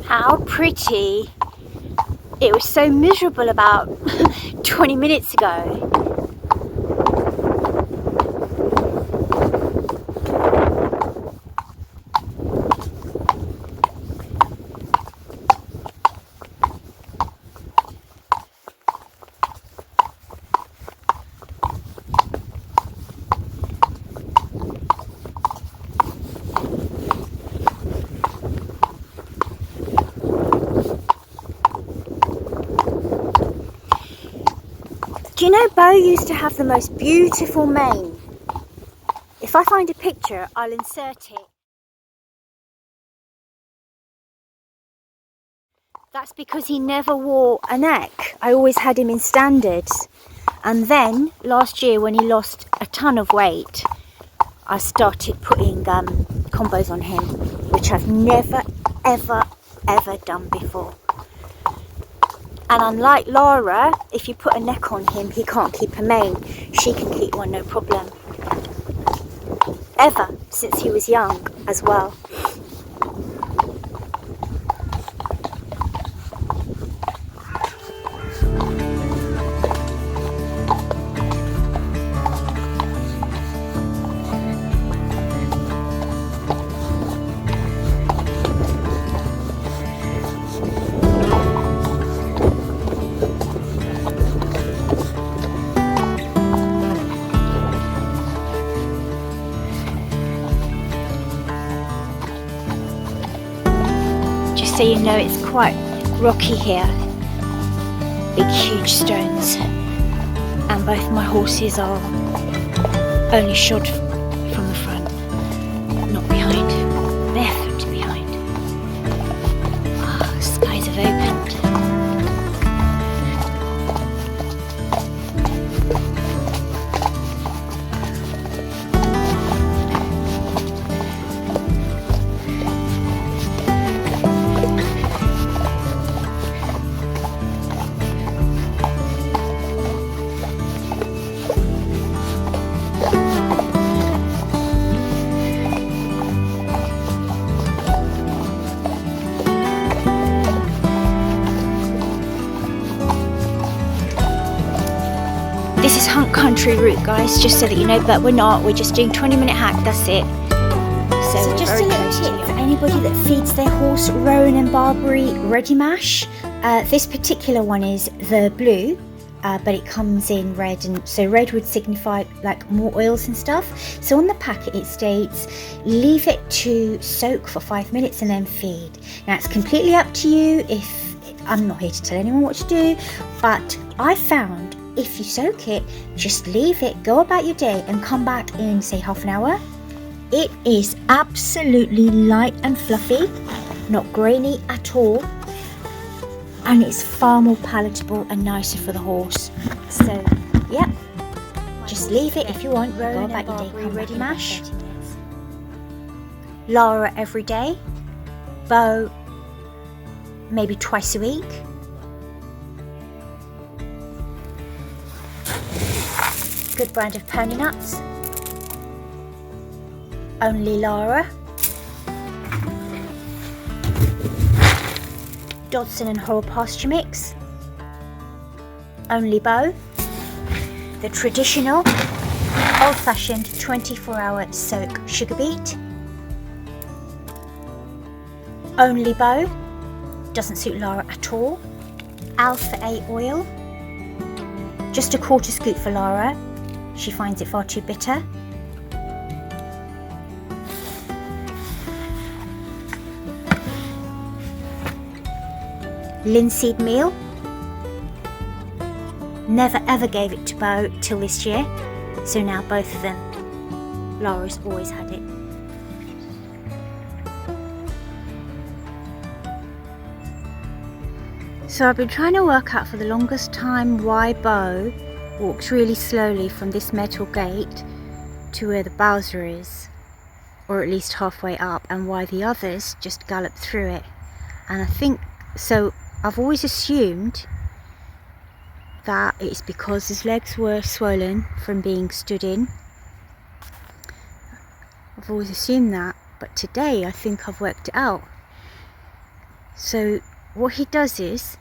How pretty. It was so miserable about 20 minutes ago. Do you know Beau used to have the most beautiful mane? If I find a picture, I'll insert it. That's because he never wore a neck. I always had him in standards. And then last year when he lost a ton of weight, I started putting combos on him, which I've never, ever done before. And unlike Lara, if you put a neck on him, he can't keep a mane. She can keep one, no problem. Ever since he was young as well. So you know it's quite rocky here, big huge stones, and both my horses are only shod from the front, not behind, barefoot behind. Ah, skies have opened. This is Hunt Country route, guys, just so that you know, but we're not. We're just doing 20-minute hack, that's it. So just a little tip for anybody that feeds their horse Rowan and Barbary ready mash. This particular one is the blue, but it comes in red, and so red would signify like more oils and stuff. So on the packet it states leave it to soak for 5 minutes and then feed. Now it's completely up to you. I'm not here to tell anyone what to do, but I found if you soak it, just leave it, go about your day and come back in say half an hour. It is absolutely light and fluffy, not grainy at all, and it's far more palatable and nicer for the horse. So yeah, just leave it if you want, go about your day, come ready mash. Lara every day, Beau maybe twice a week. Good brand of pony nuts. Only Lara. Dodson and Whole Pasture Mix. Only Beau. The traditional old-fashioned 24-hour soak sugar beet. Only Beau. Doesn't suit Lara at all. Alpha A oil. Just a quarter scoop for Lara. She finds it far too bitter. Linseed meal. Never ever gave it to Beau till this year, so now both of them. Lara's always had it. So I've been trying to work out for the longest time why Beau walks really slowly from this metal gate to where the Bowser is, or at least halfway up, and why the others just gallop through it. And I think, so I've always assumed that it's because his legs were swollen from being stood in. I've always assumed that, but today I think I've worked it out. So what he does is,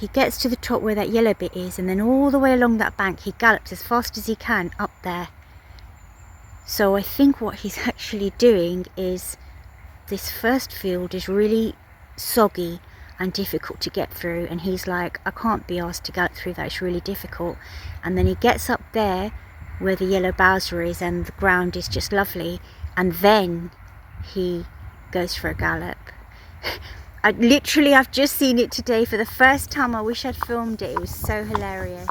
he gets to the top where that yellow bit is, and then all the way along that bank he gallops as fast as he can up there. So I think what he's actually doing is, this first field is really soggy and difficult to get through, and he's like, I can't be asked to gallop through that, it's really difficult. And then he gets up there where the yellow Bowser is and the ground is just lovely, and then he goes for a gallop. I've just seen it today for the first time. I wish I'd filmed it, it was so hilarious.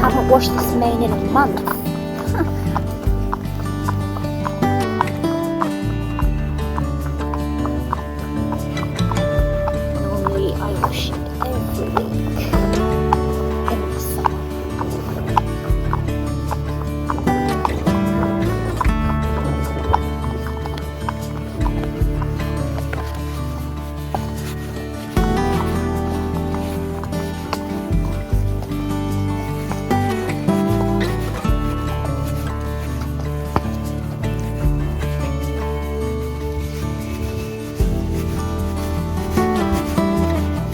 Haven't washed this mane in a month. Normally I wash it every week in the summer.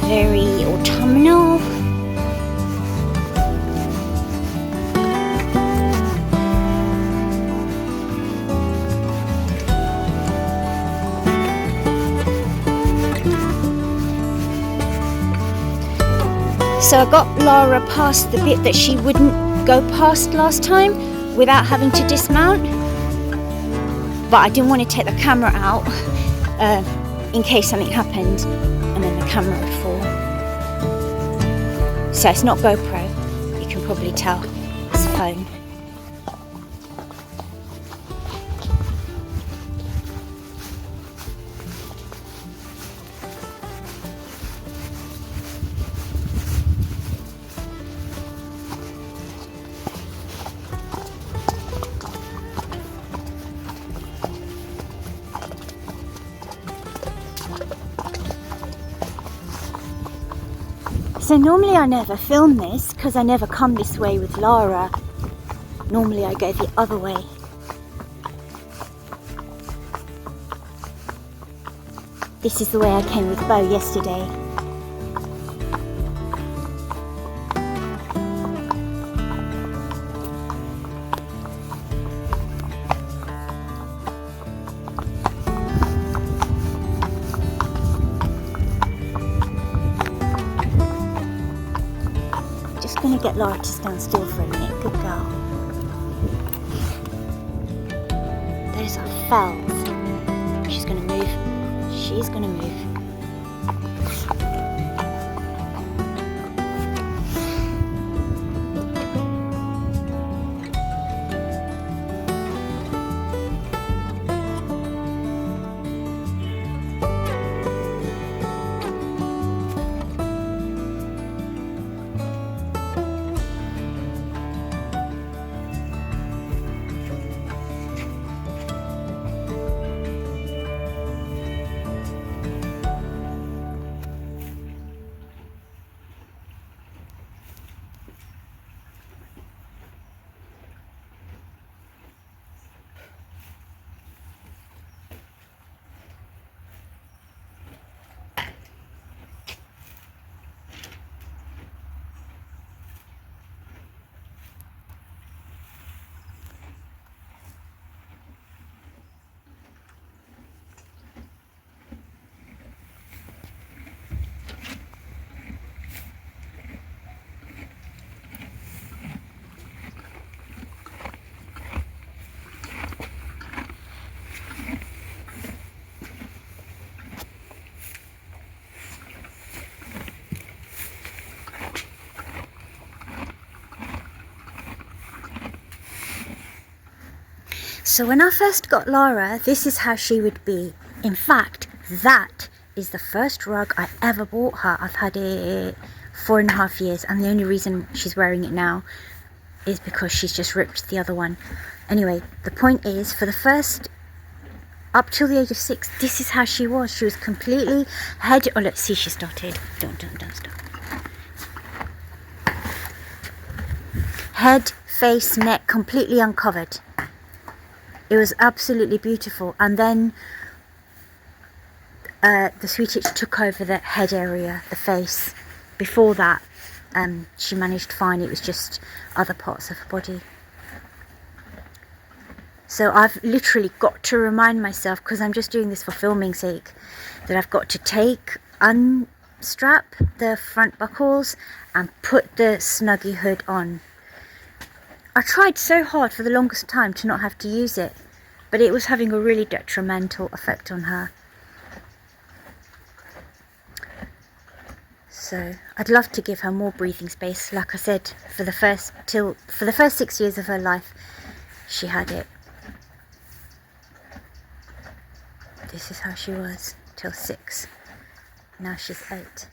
Very autumnal. So I got Lara past the bit that she wouldn't go past last time without having to dismount, but I didn't want to take the camera out in case something happened and then the camera would fall. So it's not GoPro, you can probably tell, it's a phone. So normally I never film this because I never come this way with Lara. Normally I go the other way. This is the way I came with Beau yesterday. Going to get Lara to stand still for a minute. Good girl. Those are fells. She's going to move. She's going to move. So when I first got Lara, this is how she would be. In fact, that is the first rug I ever bought her. I've had it 4.5 years, and the only reason she's wearing it now is because she's just ripped the other one. Anyway, the point is, for the first, up till the age of 6, this is how she was. She was completely head, oh let's see, she started. Don't stop. Head, face, neck, completely uncovered. It was absolutely beautiful. And then the sweetitch took over the head area, the face. Before that, she managed fine. It was just other parts of her body. So I've literally got to remind myself, because I'm just doing this for filming's sake, that I've got to unstrap the front buckles and put the snuggy hood on. I tried so hard for the longest time to not have to use it, but it was having a really detrimental effect on her. So I'd love to give her more breathing space. Like I said, for the first 6 years of her life, she had it. This is how she was till 6. Now she's 8.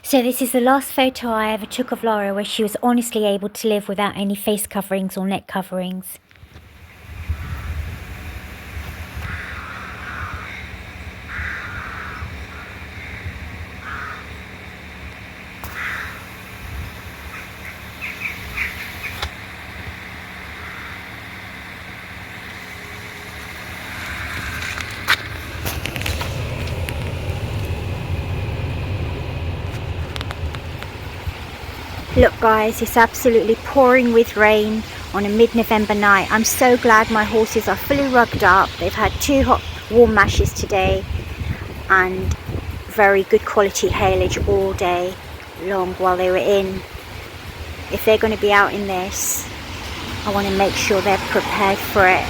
So this is the last photo I ever took of Lara where she was honestly able to live without any face coverings or neck coverings. Look guys, it's absolutely pouring with rain on a mid-November night. I'm so glad my horses are fully rugged up. They've had 2 hot warm mashes today and very good quality haylage all day long while they were in. If they're going to be out in this, I want to make sure they're prepared for it.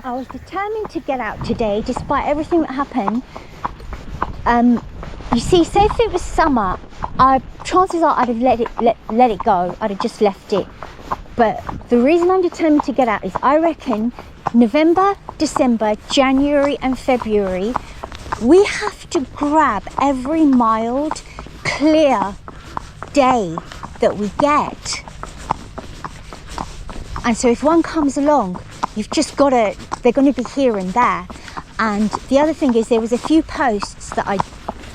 I was determined to get out today despite everything that happened. You see, say if it was summer, chances are I'd have let it go. I'd have just left it. But the reason I'm determined to get out is I reckon November, December, January and February, we have to grab every mild, clear day that we get. And so if one comes along, you've just got to, they're going to be here and there. And the other thing is, there was a few posts that I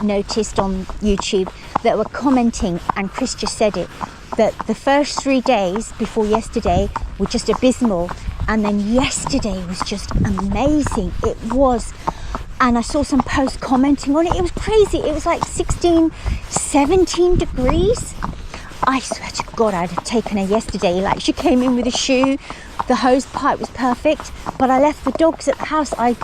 noticed on YouTube that were commenting, and Chris just said it, that the first 3 days before yesterday were just abysmal, and then yesterday was just amazing. It was. And I saw some posts commenting on it. It was crazy. It was like 16, 17 degrees. I swear to God, I'd have taken her yesterday. Like, she came in with a shoe, the hose pipe was perfect, but I left the dogs at the house. I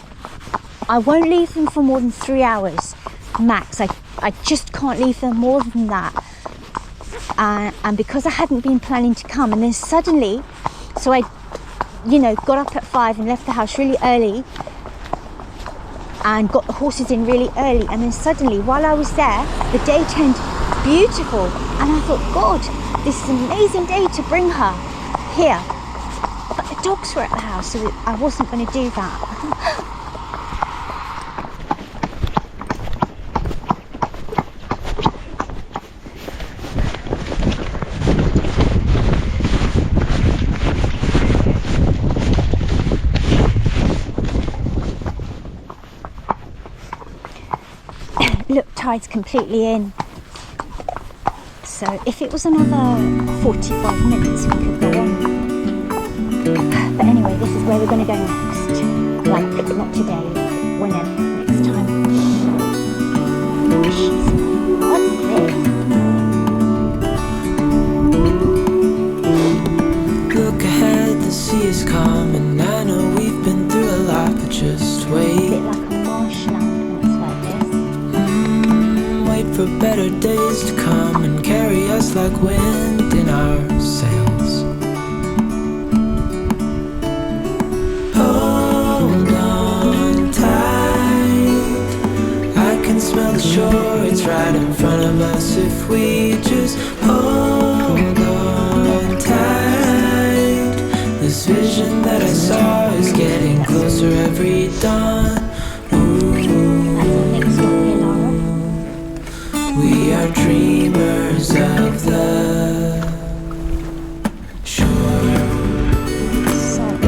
won't leave them for more than 3 hours max. I just can't leave them more than that. And because I hadn't been planning to come, and then suddenly, so I, got up at 5 and left the house really early and got the horses in really early, and then suddenly, while I was there, the day turned beautiful, and I thought, God, this is an amazing day to bring her here. But the dogs were at the house, so I wasn't going to do that. tide's completely in. So if it was another 45 minutes, we could go on. But anyway, this is where we're going to go next. Like, not today, whenever, next time. What's this? Look ahead, the sea is calm, and I know we've been through a lot, but just wait. A bit like a marshland when it's like this. Wait for better days to come and carry us like wind in our sails. Hold on tight, I can smell the shore, it's right in front of us if we just hold on tight. This vision that I saw is getting closer every dawn. We are dreamers of the shore. Salt,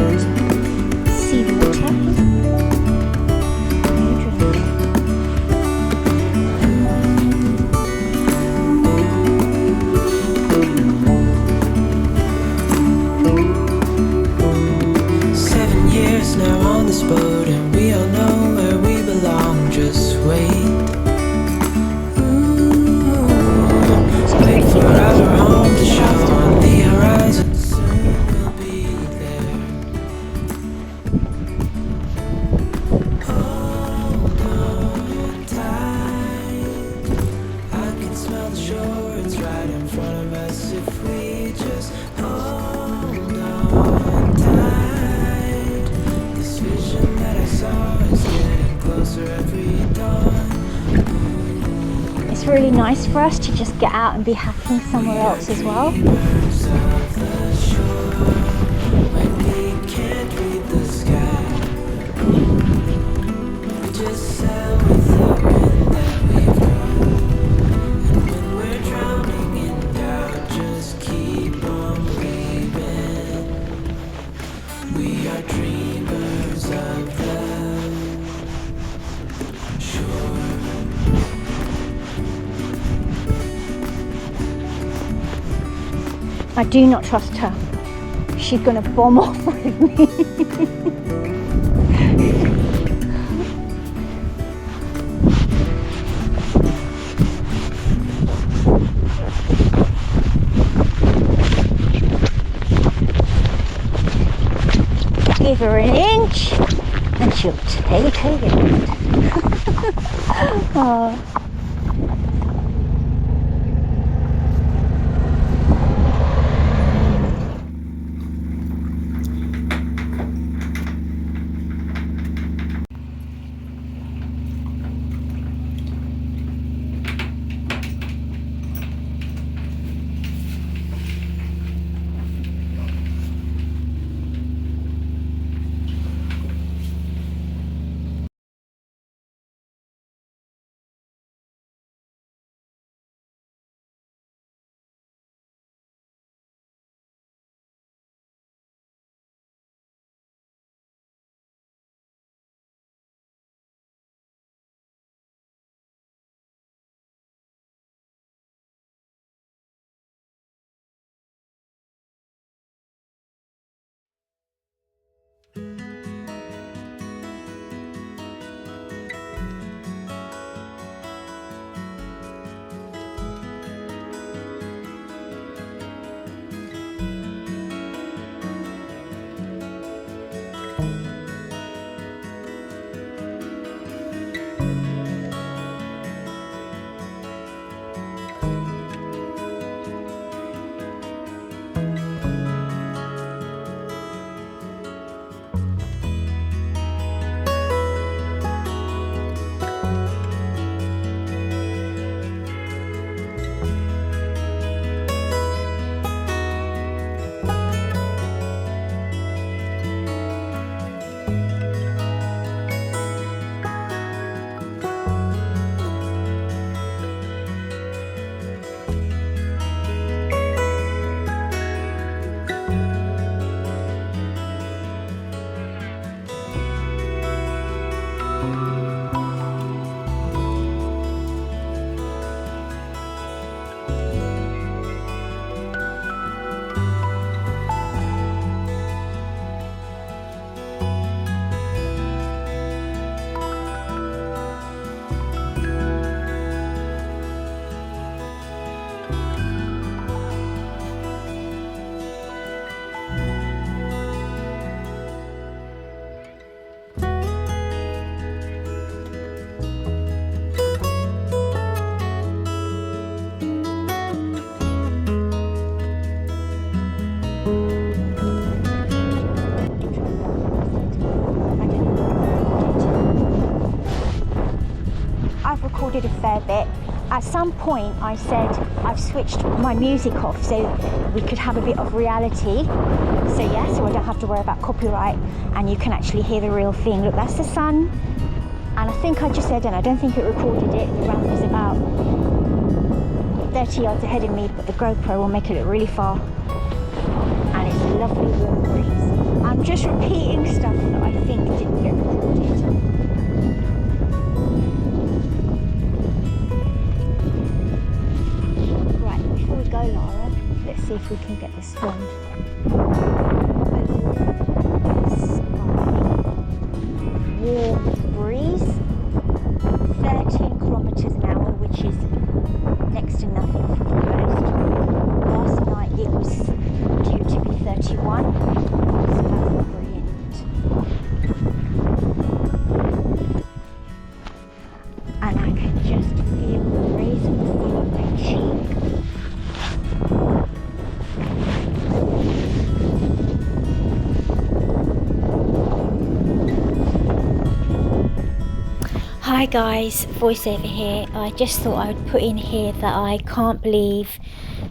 seawater, no drink. 7 years now on this boat, and we all know where we belong. Just wait. Wait for our home to show on the horizon. Soon we'll be there. Hold on tight, I can smell the shore, it's right in front of us if we just hold on tight. This vision that I saw is getting closer every dawn. It's really nice for us to just get out and be happy somewhere else as well. We are dreamers of the shore. I do not trust her. She's gonna bomb off with me. Give her an inch and she'll take it. Oh. bit. At some point I said I've switched my music off so we could have a bit of reality. So yeah, so I don't have to worry about copyright and you can actually hear the real thing. Look, that's the sun. And I think I just said, and I don't think it recorded it, the ramp is about 30 yards ahead of me, but the GoPro will make it look really far. And it's a lovely warm breeze. I'm just repeating stuff that I think didn't get recorded. Right, before we go, Lara, let's see if we can get this filmed. Warm breeze, 13 kilometers an hour, which is next to nothing for the coast. Last night it was due to be 31, so that's brilliant. And I can just feel the breeze of the sun on my cheek. Hi guys, voiceover here. I just thought I would put in here that I can't believe,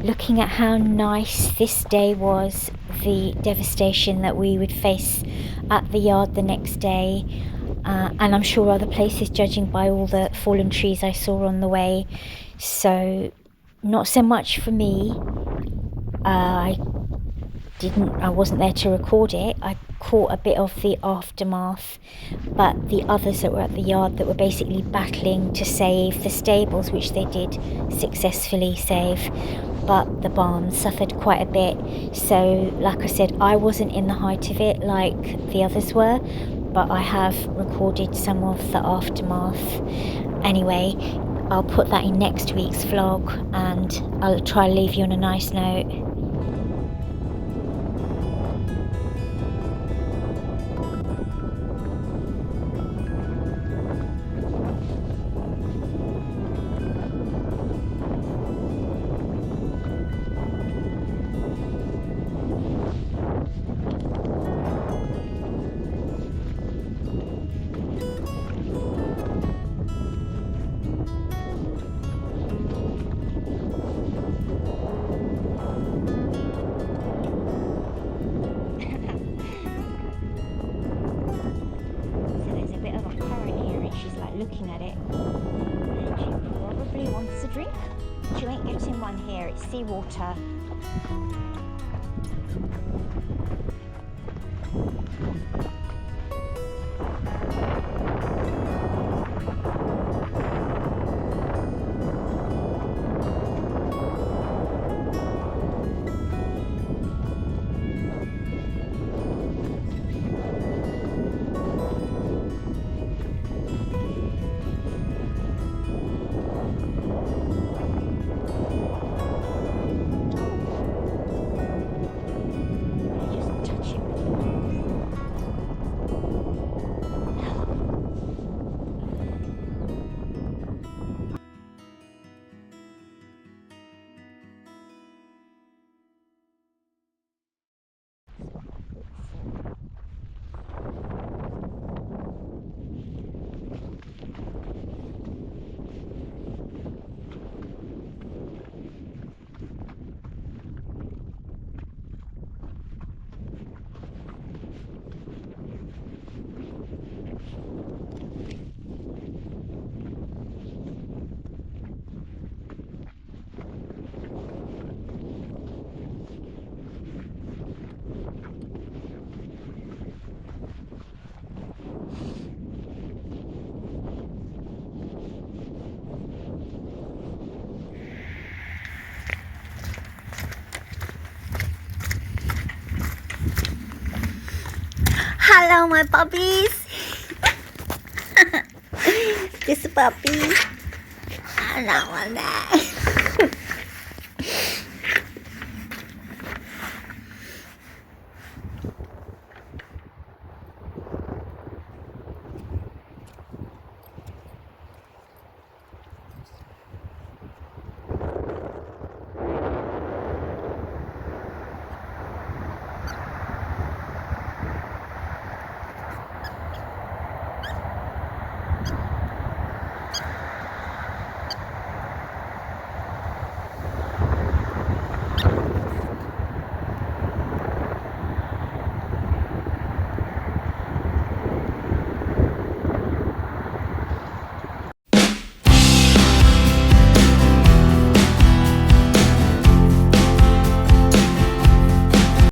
looking at how nice this day was, the devastation that we would face at the yard the next day, and I'm sure other places, judging by all the fallen trees I saw on the way. So not so much for me. I wasn't there to record it. I caught a bit of the aftermath, but the others that were at the yard that were basically battling to save the stables, which they did successfully save, but the barn suffered quite a bit. So like I said, I wasn't in the height of it like the others were, but I have recorded some of the aftermath. Anyway, I'll put that in next week's vlog and I'll try to leave you on a nice note. Looking at it, and she probably wants a drink. She ain't getting one here, it's seawater. Hello, my puppies. This puppy. Hello, my dad.